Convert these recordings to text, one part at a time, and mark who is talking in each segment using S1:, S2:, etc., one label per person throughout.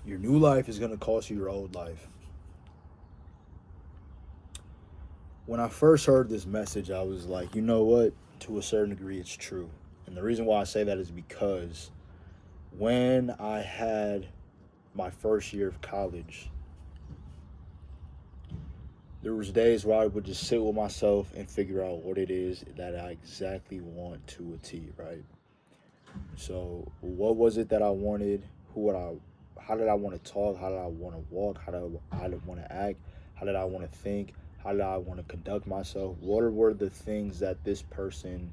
S1: Your new life is going to cost you your old life. When I first heard this message, I was like, you know what? To a certain degree, it's true. And the reason why I say that is because when I had my first year of college, there was days where I would just sit with myself and figure out what it is that I exactly want to a T, right? So, what was it that I wanted? Who would I? How did I want to talk? How did I want to walk? How did I want to act? How did I want to think? How did I want to conduct myself? What were the things that this person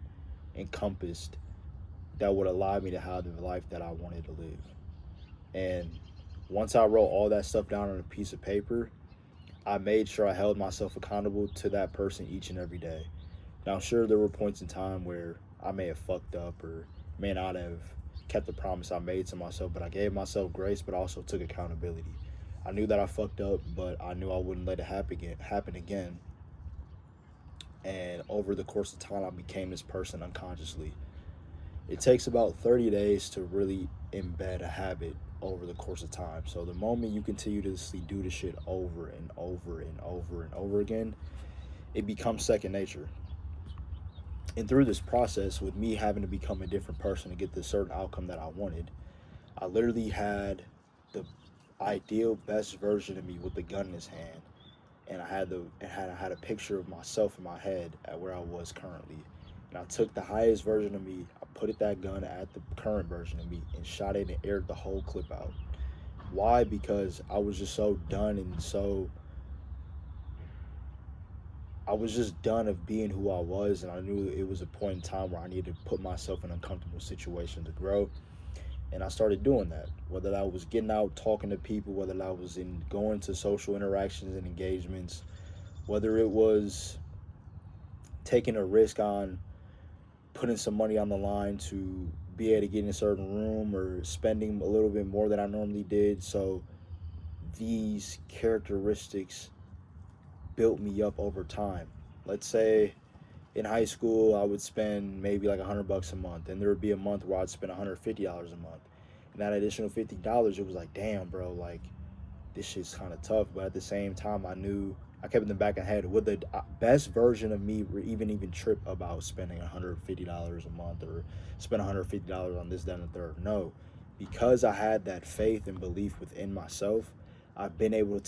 S1: encompassed that would allow me to have the life that I wanted to live? And once I wrote all that stuff down on a piece of paper, I made sure I held myself accountable to that person each and every day. Now, sure, there were points in time where I may have fucked up or may not have kept the promise I made to myself, but I gave myself grace, but also took accountability. I knew that I fucked up, but I knew I wouldn't let it happen again. And over the course of time, I became this person unconsciously. It takes about 30 days to really embed a habit over the course of time. So the moment you continuously do the shit over and over and over and over again, it becomes second nature. And through this process, with me having to become a different person to get the certain outcome that I wanted, I literally had the ideal best version of me with the gun in his hand, and I had a picture of myself in my head at where I was currently. And I took the highest version of me, I put that gun at the current version of me, and shot it and aired the whole clip out. Why? Because I was just so done and so I was just done of being who I was, and I knew it was a point in time where I needed to put myself in uncomfortable situations to grow. And I started doing that. Whether that was getting out, talking to people, whether that was in going to social interactions and engagements, whether it was taking a risk on putting some money on the line to be able to get in a certain room or spending a little bit more than I normally did. So these characteristics built me up over time. Let's say in high school I would spend maybe like $100 a month, and there would be a month where I'd spend $150 a month. And that additional $50, it was like, damn, bro, like this shit's kind of tough. But at the same time, I knew I kept in the back of my head, would the best version of me even trip about spending $150 a month or spend $150 on this, that, and the third? No, because I had that faith and belief within myself. I've been able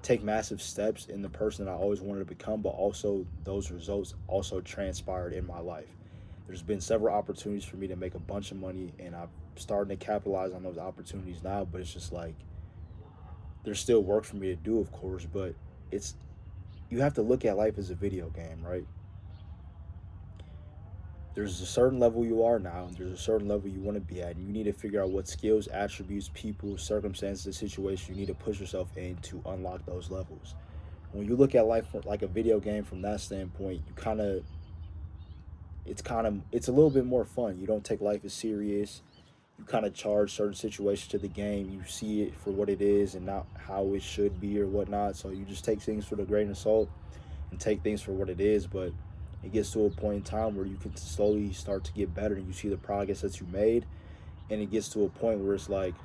S1: take massive steps in the person that I always wanted to become, but also those results also transpired in my life. There's been several opportunities for me to make a bunch of money, and I'm starting to capitalize on those opportunities now. But it's just like there's still work for me to do, of course. But it's you have to look at life as a video game, right? There's a certain level you are now, and there's a certain level you want to be at, and you need to figure out what skills, attributes, people, circumstances, situations you need to push yourself in to unlock those levels. When you look at life like a video game from that standpoint, you kind of it's a little bit more fun. You don't take life as serious. You kind of charge certain situations to the game. You see it for what it is and not how it should be or whatnot. So you just take things for the grain of salt and take things for what it is. But it gets to a point in time where you can slowly start to get better and you see the progress that you made. And it gets to a point where it's like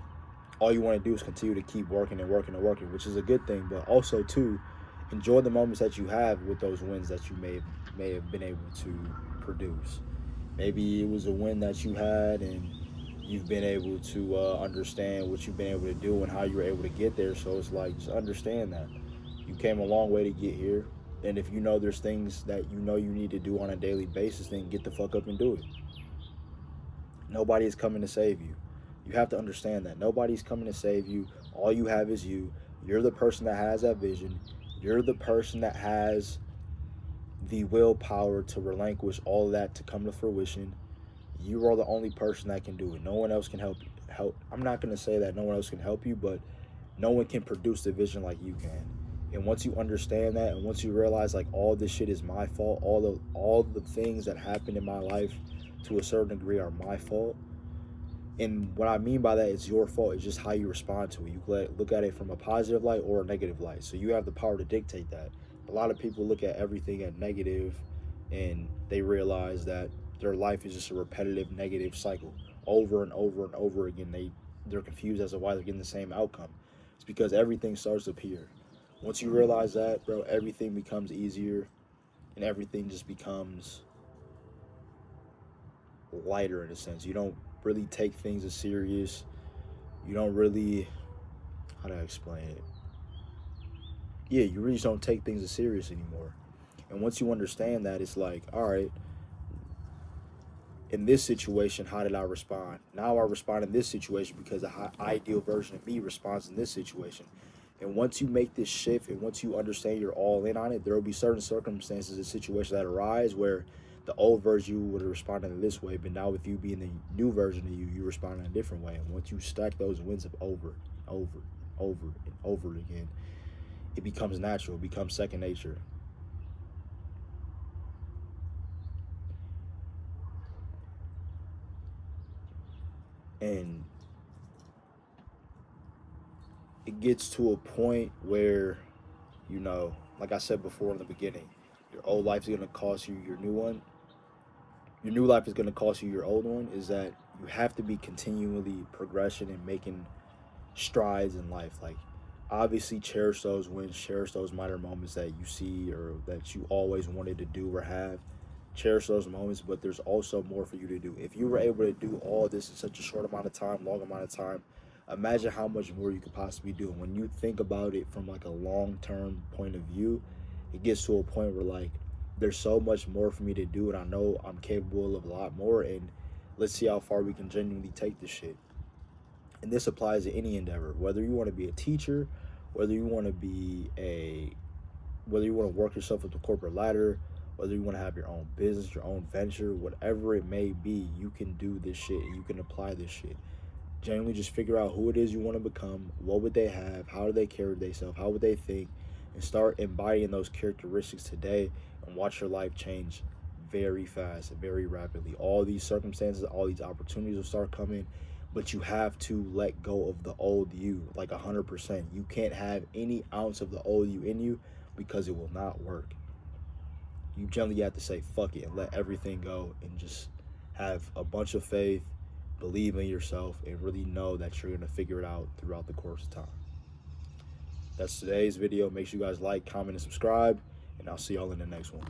S1: all you want to do is continue to keep working and working and working, which is a good thing. But also too, enjoy the moments that you have with those wins that you may have been able to produce. Maybe it was a win that you had and you've been able to understand what you've been able to do and how you were able to get there. So it's like just understand that you came a long way to get here. And if you know there's things that you know you need to do on a daily basis, then get the fuck up and do it. Nobody is coming to save you. You have to understand that nobody's coming to save you. All you have is you. You're the person that has that vision. You're the person that has the willpower to relinquish all of that to come to fruition. You are the only person that can do it. No one else can help you. I'm not going to say that no one else can help you, but no one can produce the vision like you can. And once you understand that, and once you realize like all this shit is my fault, all the things that happened in my life to a certain degree are my fault. And what I mean by that is your fault. It's just how you respond to it. You look at it from a positive light or a negative light. So you have the power to dictate that. A lot of people look at everything at negative, and they realize that their life is just a repetitive negative cycle. over and over and over again, they're confused as to why they're getting the same outcome. It's because everything starts up here. Once you realize that, bro, everything becomes easier and everything just becomes lighter in a sense. You don't really take things as serious. You don't really, how do I explain it? Yeah, you really just don't take things as serious anymore. And once you understand that, it's like, all right, in this situation, how did I respond? Now I respond in this situation because the ideal version of me responds in this situation. And once you make this shift and once you understand you're all in on it, there will be certain circumstances and situations that arise where the old version you would have responded in this way, but now with you being the new version of you, you respond in a different way. And once you stack those wins up over, over, over, and over again, it becomes natural, it becomes second nature. And it gets to a point where, you know, like I said before in the beginning, your old life is going to cost you your new one. Your new life is going to cost you your old one. Is that you have to be continually progression and making strides in life. Like, obviously, cherish those wins, cherish those minor moments that you see or that you always wanted to do or have. Cherish those moments, but there's also more for you to do. If you were able to do all this in such a short amount of time, long amount of time, imagine how much more you could possibly do. And when you think about it from like a long term point of view, it gets to a point where like there's so much more for me to do, and I know I'm capable of a lot more. And let's see how far we can genuinely take this shit. And this applies to any endeavor, whether you want to be a teacher, whether you want to be a whether you want to work yourself up the corporate ladder, whether you want to have your own business, your own venture, whatever it may be, you can do this shit and you can apply this shit. Genuinely just figure out who it is you want to become, what would they have, how do they carry themselves, how would they think, and start embodying those characteristics today and watch your life change very fast and very rapidly. All these circumstances, all these opportunities will start coming, but you have to let go of the old you, like 100%. You can't have any ounce of the old you in you because it will not work. You generally have to say fuck it and let everything go and just have a bunch of faith, believe in yourself, and really know that you're going to figure it out throughout the course of time. That's today's video. Make sure you guys like, comment, and subscribe, and I'll see y'all in the next one.